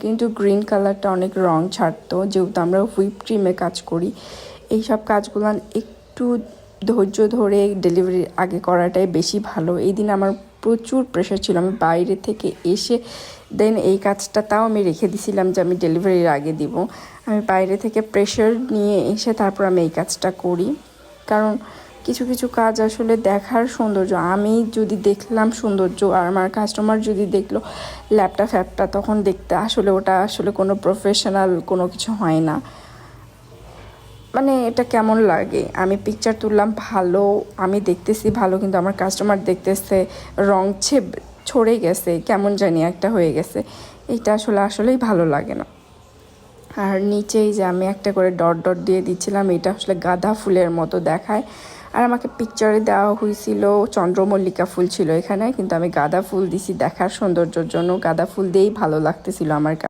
কিন্তু গ্রিন কালারটা অনেক রং ছাড়তো, যেহেতু আমরা হুইপ ক্রিমে কাজ করি। এইসব কাজগুলো একটু ধৈর্য ধরে ডেলিভারির আগে করাটাই বেশি ভালো। এই দিন আমার প্রচুর প্রেশার ছিল, আমি বাইরে থেকে এসে দেন এই কাজটা তাও আমি রেখে দিছিলাম যে আমি ডেলিভারির আগে দিব। আমি বাইরে থেকে প্রেশার নিয়ে এসে তারপর আমি এই কাজটা করি, কারণ কিছু কিছু কাজ আসলে দেখার সৌন্দর্য, আমি যদি দেখলাম সৌন্দর্য আর আমার কাস্টমার যদি দেখলো ল্যাপটা ফ্যাপটা, তখন দেখতে আসলে ওটা আসলে কোনো প্রফেশনাল কোনো কিছু হয় না। মানে এটা কেমন লাগে, আমি পিকচার তুললাম ভালো, আমি দেখতেছি ভালো, কিন্তু আমার কাস্টমার দেখতেছে রং ছড়ে গেছে, কেমন জানি একটা হয়ে গেছে, এটা আসলেই ভালো লাগে না। আর নিচেই যে আমি একটা করে ডট ডট দিয়ে দিচ্ছিলাম, এটা আসলে গাঁদা ফুলের মতো দেখায়। আর আমাকে পিকচারে দেওয়া হয়েছিল চন্দ্রমল্লিকা ফুল ছিল এখানে, কিন্তু আমি গাঁদা ফুল দিছি দেখার সৌন্দর্যের জন্য। গাঁদা ফুল দিয়েই ভালো লাগতেছিল আমার কাছে।